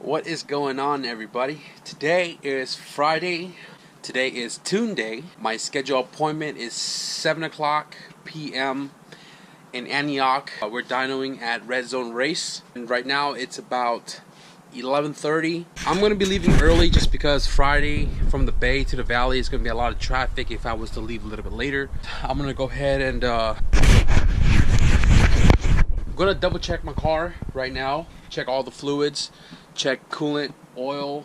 What is going on, everybody? Today is Friday. Today is Tune Day. My scheduled appointment is 7 o'clock p.m. in Anitoch. We're dynoing at REDZONERACE, and right now it's about 11:30. I'm going to be leaving early just because Friday from the bay to the valley is going to be a lot of traffic if I was to leave a little bit later. I'm going to go ahead and I'm going to double check my car right now, check all the fluids, check coolant, oil,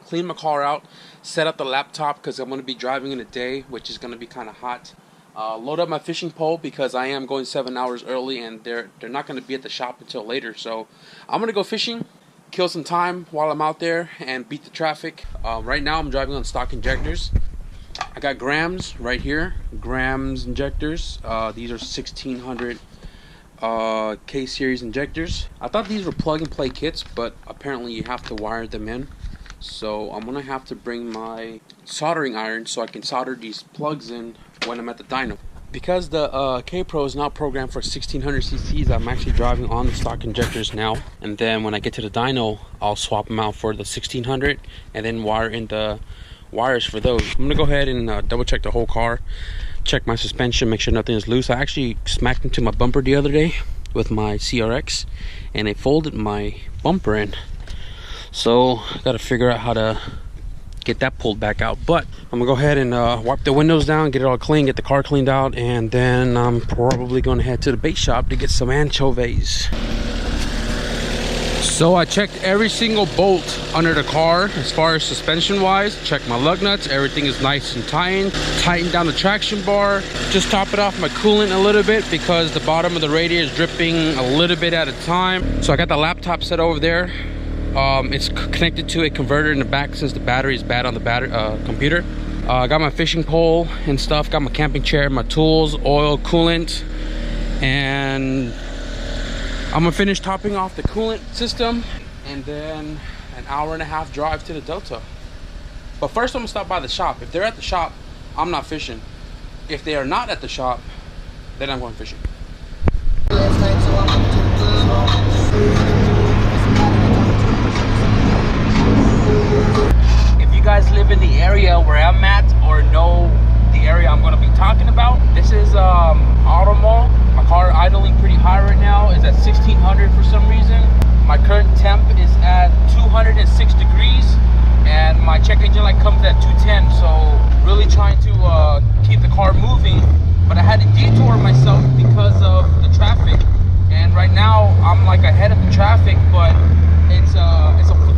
clean my car out, set up the laptop because I'm going to be driving in the day, which is going to be kind of hot. Load up my fishing pole because I am going 7 hours early and they're not going to be at the shop until later. So I'm going to go fishing, kill some time while I'm out there and beat the traffic. Right now I'm driving on stock injectors. I got grams right here, grams injectors. These are 1600 K series injectors. I thought these were plug and play kits, but apparently you have to wire them in. So I'm gonna have to bring my soldering iron so I can solder these plugs in when I'm at the dyno. Because the K Pro is not programmed for 1600 cc's, I'm actually driving on the stock injectors now. And then when I get to the dyno, I'll swap them out for the 1600 and then wire in the wires for those. I'm gonna go ahead and double check the whole car, check my suspension, make sure nothing is loose. I actually smacked into my bumper the other day with my CRX and it folded my bumper in. So I gotta figure out how to get that pulled back out. But I'm gonna go ahead and wipe the windows down, get it all clean, get the car cleaned out, and then I'm probably gonna head to the bait shop to get some anchovies. So I checked every single bolt under the car as far as suspension wise, checked my lug nuts, everything is nice and tightened down the traction bar, just top it off my coolant a little bit because the bottom of the radiator is dripping a little bit at a time. So I got the laptop set over there. It's connected to a converter in the back since the battery is bad on the computer. I got my fishing pole and stuff, got my camping chair, my tools, oil, coolant, and I'm gonna finish topping off the coolant system and then an hour-and-a-half drive to the Delta. But first I'm gonna stop by the shop. If they're at the shop, I'm not fishing. If they are not at the shop, then I'm going fishing. If you guys live in the area where I'm at or know the area I'm going to be talking about, this is Auto Mall. My car idling pretty high right now, is at 1600 for some reason. My current temp is at 206 degrees and my check engine light comes at 210, so really trying to keep the car moving. But I had to detour myself because of the traffic, and right now I'm like ahead of the traffic, but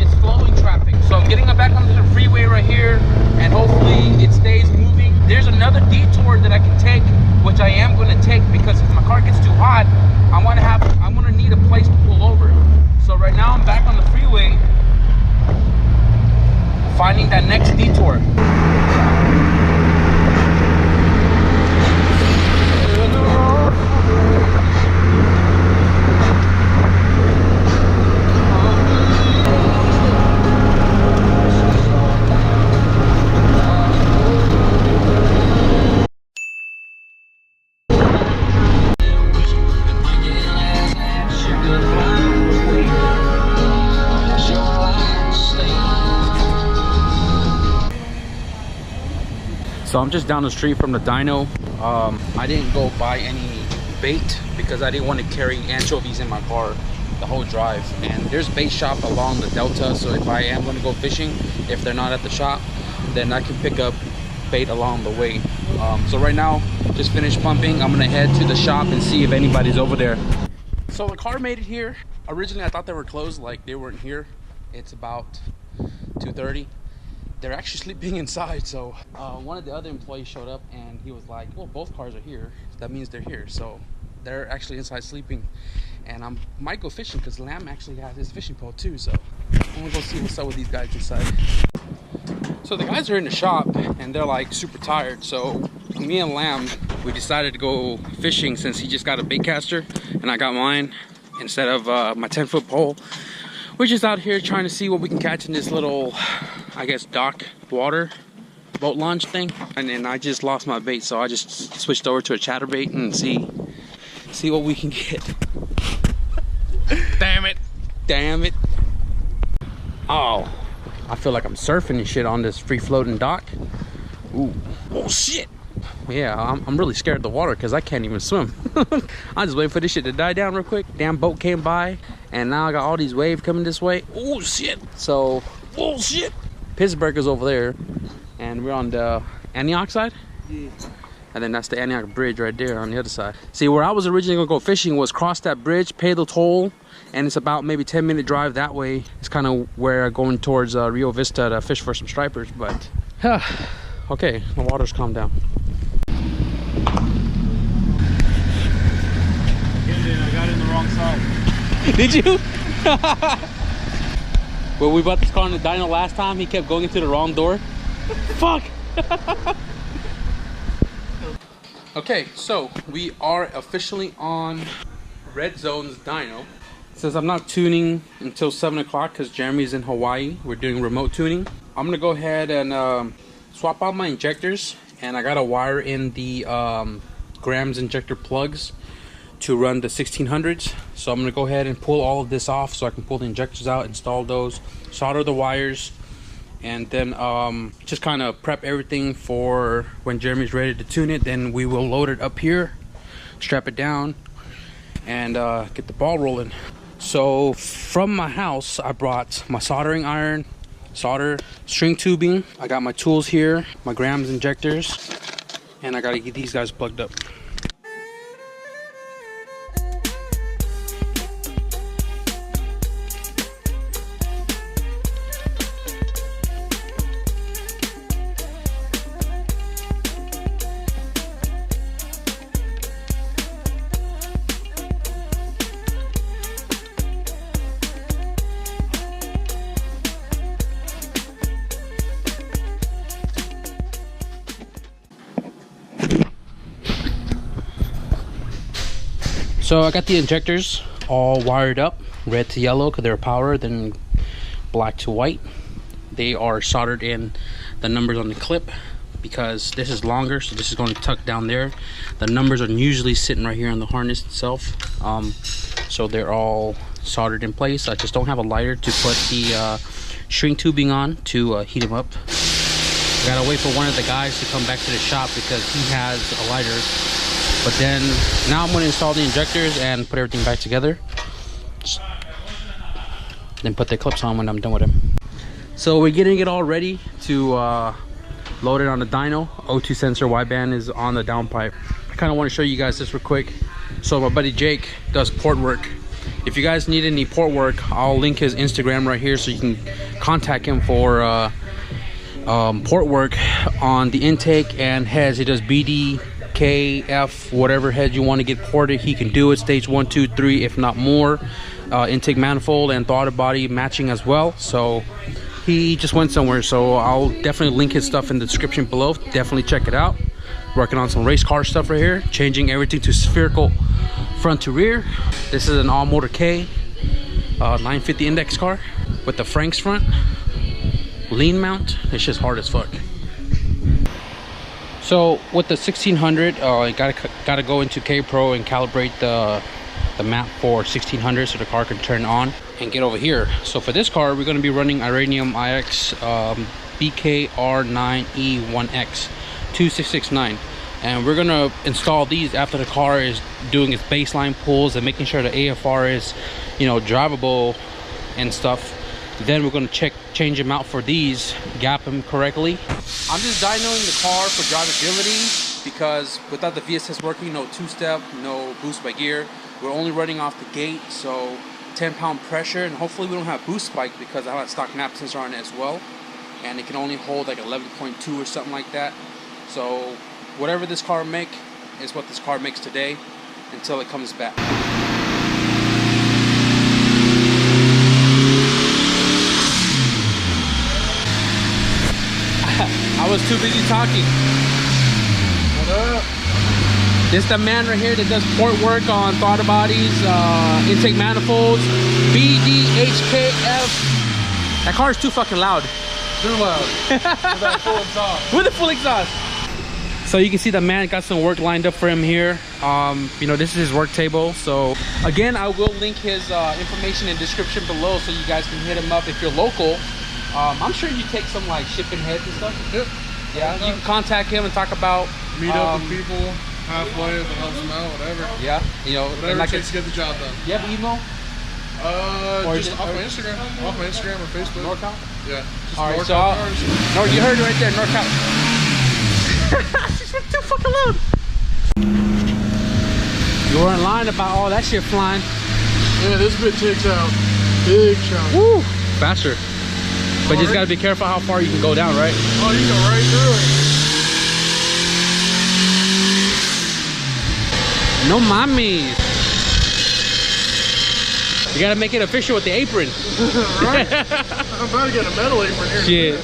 it's flowing traffic. So I'm getting back onto the freeway right here and hopefully it stays moving. There's another detour that I can take, which I am going to take because if my car gets too hot, I'm going to need a place to pull over. So right now I'm back on the freeway finding that next detour. So I'm just down the street from the dyno. I didn't go buy any bait because I didn't want to carry anchovies in my car the whole drive. And there's bait shop along the Delta, so if I am going to go fishing, if they're not at the shop, then I can pick up bait along the way. So right now, just finished pumping. I'm going to head to the shop and see if anybody's over there. So the car made it here. Originally I thought they were closed, like they weren't here. It's about 2:30. They're actually sleeping inside. So one of the other employees showed up and he was like, well, both cars are here, that means they're here. So they're actually inside sleeping, and I might go fishing because Lamb actually has his fishing pole too. So I'm gonna go see what's up with these guys inside. So the guys are in the shop and they're like super tired, so me and Lamb, we decided to go fishing since he just got a bait caster and I got mine instead of my 10-foot pole. We're just out here trying to see what we can catch in this little, I guess, dock water boat launch thing. And then I just lost my bait, so I just switched over to a chatterbait and see what we can get. Damn it. Oh, I feel like I'm surfing and shit on this free floating dock. Ooh, oh shit. Yeah, I'm really scared of the water because I can't even swim. I'm just waiting for this shit to die down real quick. Damn boat came by and now I got all these waves coming this way. Oh shit. So, oh shit. Pittsburgh is over there and we're on the Anitoch side. Yeah. And then that's the Anitoch bridge right there on the other side. See, where I was originally gonna go fishing was cross that bridge, pay the toll, and it's about maybe 10-minute drive that way. It's kind of where I'm going towards Rio Vista to fish for some stripers, but okay, the water's calmed down. I got in the wrong side. Did you? When we brought this car on the dyno last time, he kept going into the wrong door. Fuck! Okay, so we are officially on Red Zone's dyno. It says I'm not tuning until 7 o'clock because Jeremy's in Hawaii. We're doing remote tuning. I'm gonna go ahead and swap out my injectors, and I got a wire in the grams injector plugs to run the 1600s. So I'm gonna go ahead and pull all of this off so I can pull the injectors out, install those, solder the wires, and then just kind of prep everything for when Jeremy's ready to tune it. Then we will load it up here, strap it down, and get the ball rolling. So from my house, I brought my soldering iron, solder, string tubing. I got my tools here, my grams injectors, and I gotta get these guys plugged up. So I got the injectors all wired up, red to yellow because they're power, then black to white. They are soldered in the numbers on the clip because this is longer, so this is going to tuck down there. The numbers are usually sitting right here on the harness itself. So they're all soldered in place. I just don't have a lighter to put the string tubing on to heat them up. I gotta wait for one of the guys to come back to the shop because he has a lighter. But then now I'm going to install the injectors and put everything back together, then put the clips on when I'm done with them. So we're getting it all ready to load it on the dyno. O2 sensor wideband is on the downpipe. I kind of want to show you guys this real quick. So my buddy Jake does port work. If you guys need any port work, I'll link his Instagram right here so you can contact him for port work on the intake and heads. He does BD, K, F, whatever head you want to get ported, he can do it. Stage 1, 2, 3, if not more. Intake manifold and throttle body matching as well. So he just went somewhere, so I'll definitely link his stuff in the description below. Definitely check it out. Working on some race car stuff right here, changing everything to spherical front to rear. This is an all motor K 950 index car with the Franks front, lean mount. It's just hard as fuck. So with the 1600, you gotta go into K-Pro and calibrate the map for 1600 so the car can turn on and get over here. So for this car, we're gonna be running Iranium IX BKR9E1X 2669, and we're gonna install these after the car is doing its baseline pulls and making sure the AFR is, you know, drivable and stuff. Then we're going to change them out for these, gap them correctly. I'm just dynoing the car for drivability because without the VSS working, no two-step, no boost by gear. We're only running off the gate, so 10-pound pressure, and hopefully we don't have boost spike because I have a stock map sensor on it as well, and it can only hold like 11.2 or something like that. So whatever this car makes is what this car makes today until it comes back. I was too busy talking. What up? This is the man right here that does port work on throttle bodies, intake manifolds, BDHKF. That car is too fucking loud. Too loud. With that full exhaust. With the full exhaust. So you can see the man got some work lined up for him here. You know, this is his work table. So again, I will link his information in the description below so you guys can hit him up if you're local. I'm sure you take some like shipping heads and stuff. Yep. Yeah, you can contact him and talk about meet up with people halfway if it helps them out, whatever. Yeah, you know, whatever like it takes to get the job done. You have an email? Or just off my Instagram. Off my Instagram or Facebook. Norcal? Yeah. All right, so no, you heard it right there, Norcal. She's too fucking loud. You weren't lying about all that shit flying. Yeah, this bit takes out big chunk. Woo! Faster. But you just gotta be careful how far you can go down, right? Oh, you go right through it. No mames. You gotta make it official with the apron. Right? I'm about to get a metal apron here. Shit.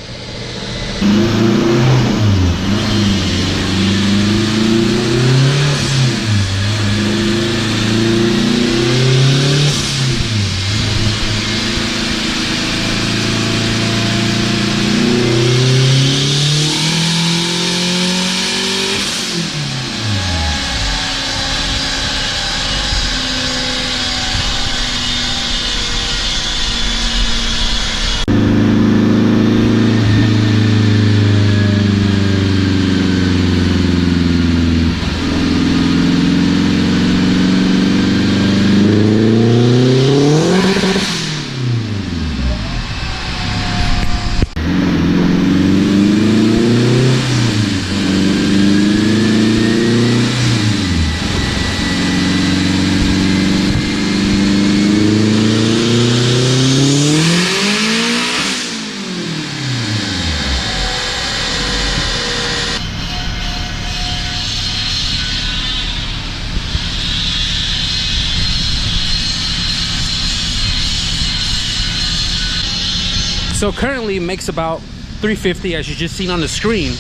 So currently it makes about 350 as you just seen on the screen,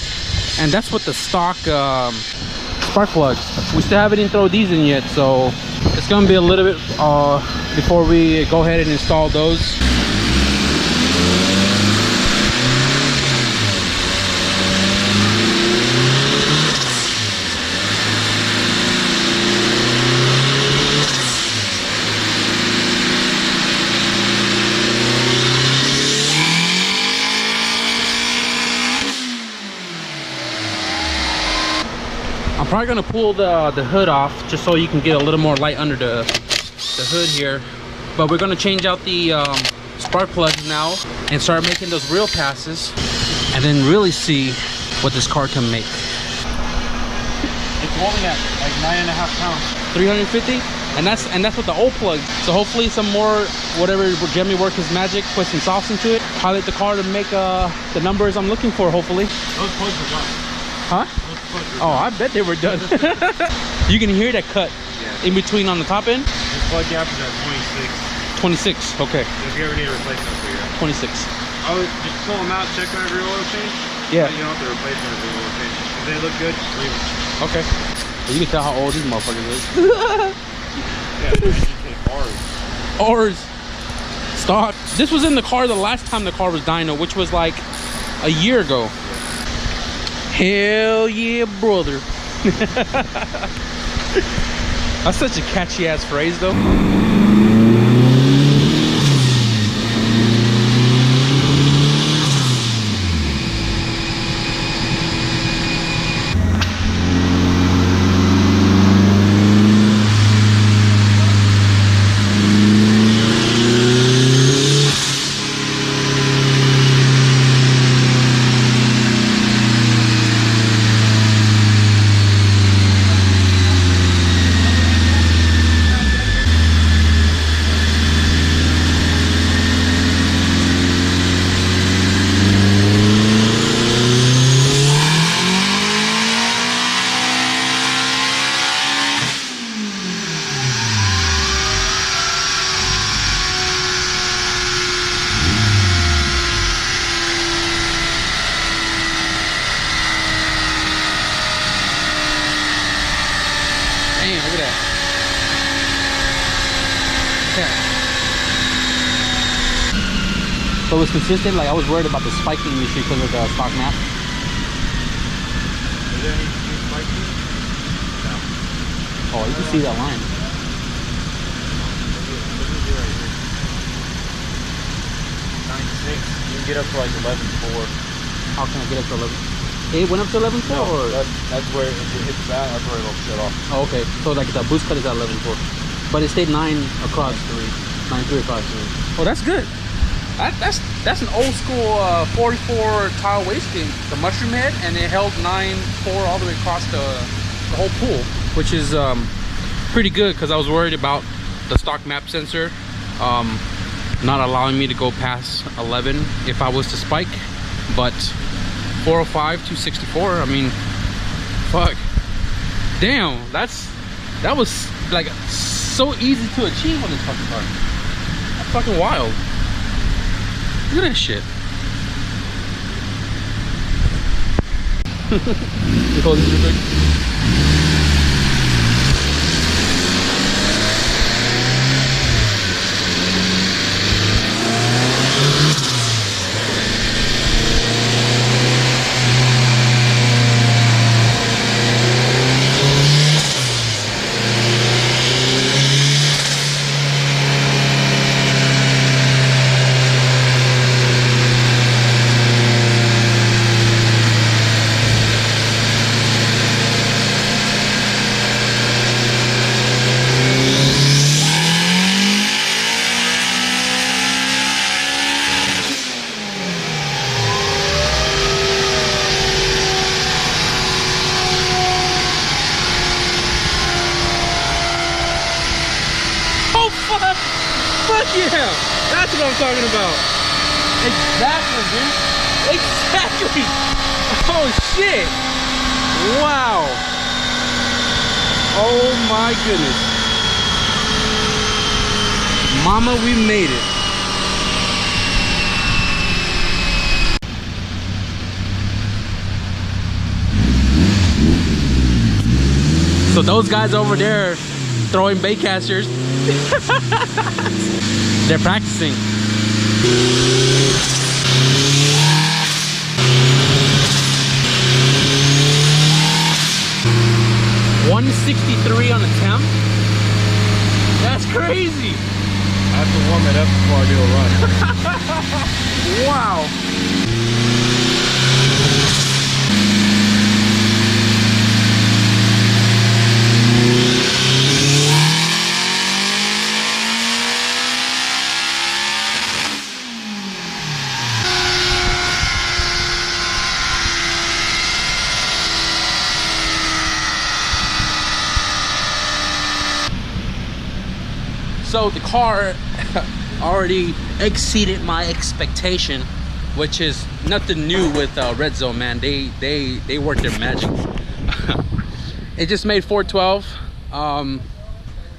and that's with the stock spark plugs. We still haven't thrown these in yet, so it's gonna be a little bit before we go ahead and install those. I'm probably gonna pull the hood off just so you can get a little more light under the hood here. But we're gonna change out the spark plugs now and start making those real passes, and then really see what this car can make. It's holding at like 9.5 pounds. 350, and that's with the old plug. So hopefully some more, whatever Jimmy work his magic, put some sauce into it, pilot the car to make the numbers I'm looking for. Hopefully. Those plugs are done. Huh? Oh, I bet they were done. You can hear that cut in between on the top end. The plug gap is at 26. 26, okay. If you ever need a replacement for you. 26. I would just pull them out, check on every oil change. Yeah. You don't have to replace them every oil change. If they look good, just leave them. Okay. Well, you can tell how old these motherfuckers is. Yeah, Ours. Stock. This was in the car the last time the car was dyno, which was like a year ago. Hell yeah, brother. That's such a catchy ass phrase though. So it was consistent. Like I was worried about the spiking issue because of the stock map. Is there any Oh, you can see that line. 9.6. You can get up to like 11.4. How can I get up to 11? It went up to 11.4? No, or? that's where if it hits that, that's where it'll shut off. Oh, okay. So like the boost cut is at 11.4. But it stayed 9 across 9.3 across 3. Oh, that's good. That's an old school 44 tile wastegate, the mushroom head, and it held 9.4 all the way across the whole pool, which is pretty good because I was worried about the stock map sensor not allowing me to go past 11 if I was to spike. But 405, 264, I mean, fuck, damn, that was like so easy to achieve on this fucking car. That's fucking wild. Look at that shit. You hold this real quick? Yeah, that's what I'm talking about. Exactly, dude. Exactly. Oh shit. Wow. Oh my goodness. Mama, we made it. So those guys over there throwing bait casters, they're practicing. $163 on a temp? That's crazy. I have to warm it up before I do a run. Wow. So the car already exceeded my expectation, which is nothing new with REDZONE, man. They work their magic. It just made 412. I'm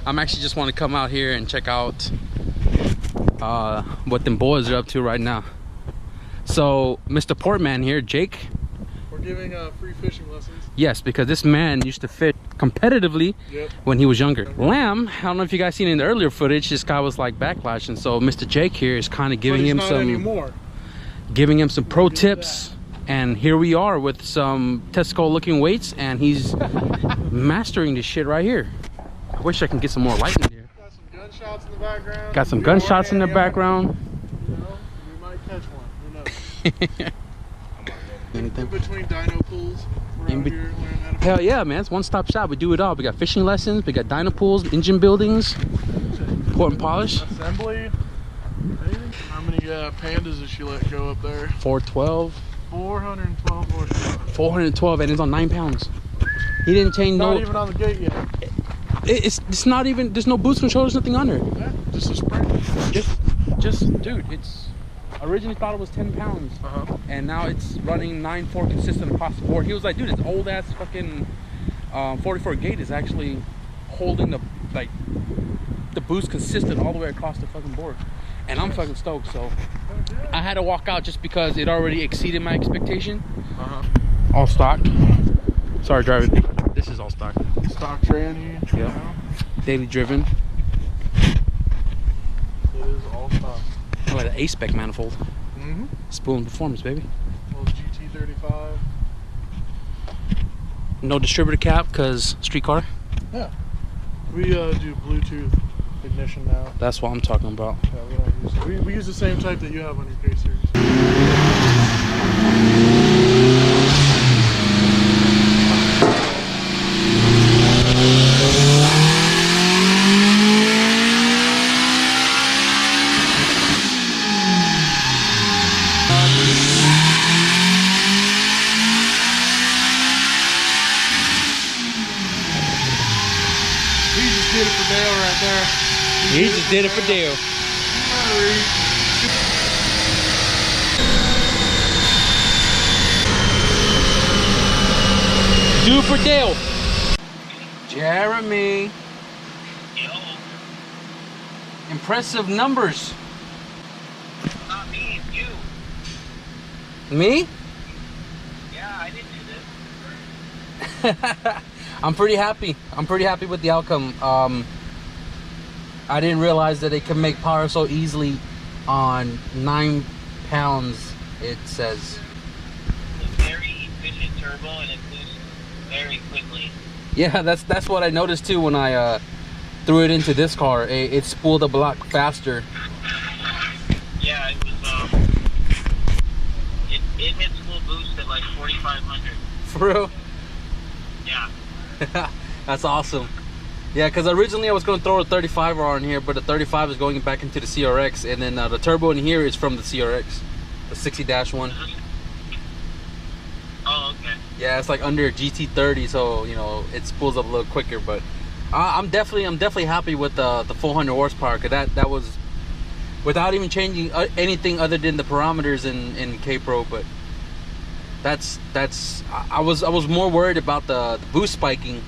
actually just want to come out here and check out what them boys are up to right now. So Mr. Portman here, Jake. We're giving free fishing lessons. Yes, because this man used to fish competitively when he was younger. Lamb, I don't know if you guys seen in the earlier footage, this guy was like backlashing. So Mr. Jake here is kind of giving him some pro tips. And here we are with some Tesco looking weights, and he's mastering this shit right here. I wish I can get some more light in here. Got some gunshots in the background. Got some gunshots in the background. You know, we might catch one. Who knows? In between dyno pools. Hell yeah, man, it's one-stop shop. We do it all. We got fishing lessons, we got dyno pools, engine buildings, port and polish. Assembly. How many pandas did she let go up there? 412. 412 horsepower. 412, and it's on 9 pounds. He didn't change not even on the gate yet. It's not even, there's no boost control, there's nothing under. Yeah, just a spring. Just dude, it's originally thought it was 10 pounds, and now it's running 9.4 consistent across the board. He was like, dude, this old ass fucking 44 gate is actually holding the boost consistent all the way across the fucking board, and I'm fucking stoked. So I had to walk out just because it already exceeded my expectation. All stock. Sorry, driver. This is all stock. Stock tranny. Yeah. Daily driven. It is all stock. I like the A-spec manifold. Spoon performance, baby. Little GT35. No distributor cap because street car. Yeah. We do Bluetooth ignition now. That's what I'm talking about. Yeah, we don't use it. We use the same type that you have on your K series. Did it for Dale right there. He just did it for Dale. Do it for Dale. Jeremy. Impressive numbers. Not me, it's you. Me? Yeah, I didn't do this. I'm pretty happy. I'm pretty happy with the outcome. I didn't realize that it can make power so easily on 9 pounds, it says. It's a very efficient turbo and it boosts very quickly. Yeah, that's what I noticed too when I threw it into this car. It spooled up a lot faster. Yeah, it was it hits full boost at like 4,500. For real? Yeah. That's awesome. Yeah, because originally I was going to throw a 35R in here, but the 35 is going back into the CRX, and then the turbo in here is from the CRX, the 60-1. Oh, okay. Yeah, it's like under a GT30, so you know it spools up a little quicker. But I'm definitely happy with the 400 horsepower, because that was without even changing anything other than the parameters in K-Pro. But I was more worried about the boost spiking,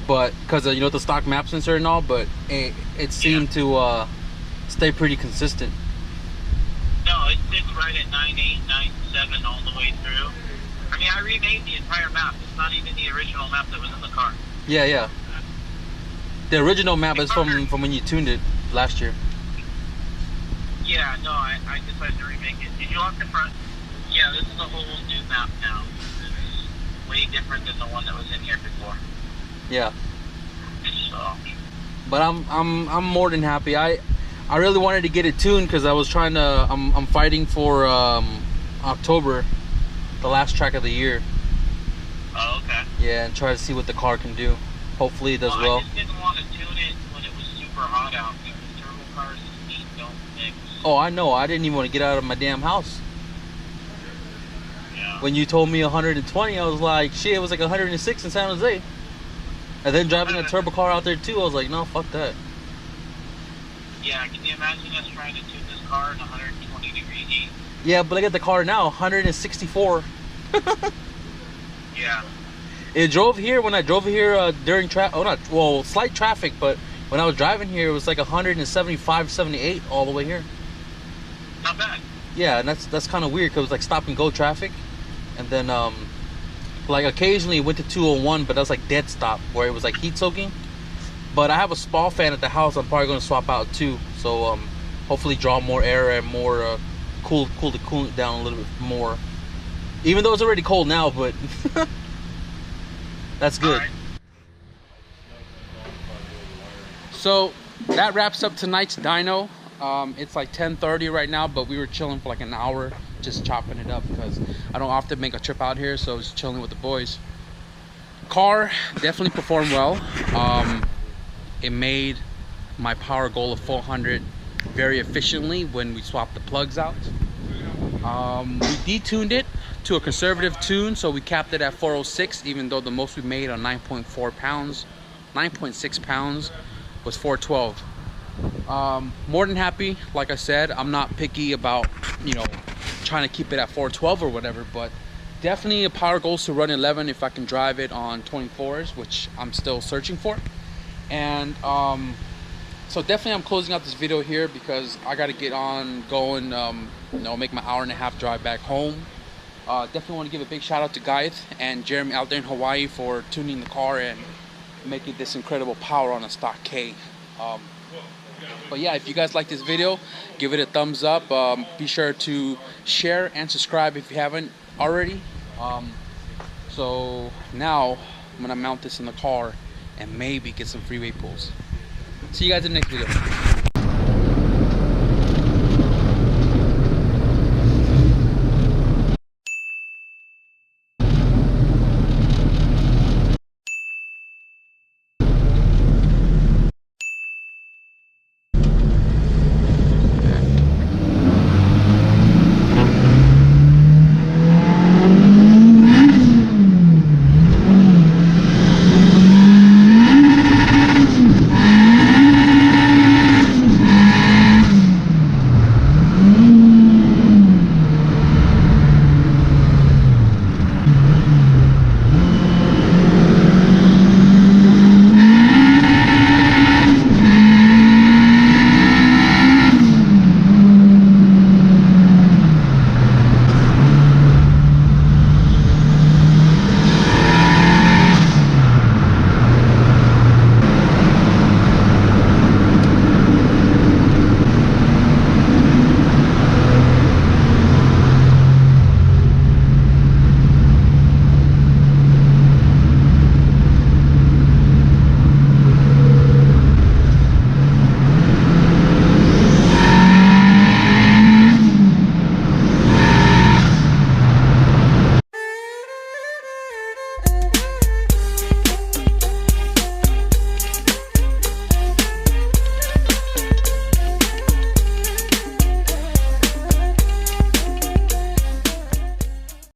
but because you know the stock map sensor and all, but it seemed to stay pretty consistent. No, it sits right at 9.8, 9.7 all the way through. I mean, I remade the entire map. It's not even the original map that was in the car. Yeah. The original map is from when you tuned it last year. Yeah, no, I decided to remake it. Did you lock the front? Yeah, this is a whole new map now. It's way different than the one that was in here before. Yeah. So. But I'm more than happy. I really wanted to get it tuned because I was trying to. I'm fighting for October, the last track of the year. Oh, okay. Yeah, and try to see what the car can do. Hopefully it does well. I just didn't want to tune it when it was super hot out because turbo cars and heat don't mix. Oh, I know. I didn't even want to get out of my damn house. Yeah. When you told me 120, I was like, shit, it was like 106 in San Jose. And then driving a turbo car out there too, I was like, no, fuck that. Yeah, can you imagine us trying to tune this car in 120 degree heat? Yeah, but look at the car now, 164. Yeah. It drove here when I drove here during slight traffic, but when I was driving here, it was like 175, 78 all the way here. Not bad. Yeah, and that's kind of weird because it was like stop and go traffic, and then like occasionally it went to 201, but that was like dead stop where it was like heat soaking. But I have a small fan at the house. I'm probably going to swap out too, so hopefully draw more air and more cool the coolant down a little bit more. Even though it's already cold now, but that's good. Right. So that wraps up tonight's dyno. It's like 10:30 right now, but we were chilling for like an hour, just chopping it up because I don't often make a trip out here, so I was chilling with the boys. Car definitely performed well. It made my power goal of 400 very efficiently when we swapped the plugs out. We detuned it to a conservative tune, so we capped it at 406, even though the most we made on 9.4 pounds, 9.6 pounds was 412. More than happy. Like I said, I'm not picky about, you know, trying to keep it at 412 or whatever, but definitely a power goal to run 11 if I can drive it on 24s, which I'm still searching for. And so definitely I'm closing out this video here because I got to get on going, you know, make my hour-and-a-half drive back home. Definitely want to give a big shout out to Garrett and Jeremy out there in Hawaii for tuning the car and making this incredible power on a stock K. But yeah, if you guys like this video, give it a thumbs up. Be sure to share and subscribe if you haven't already. So now I'm gonna mount this in the car and maybe get some freeway pulls. See you guys in the next video.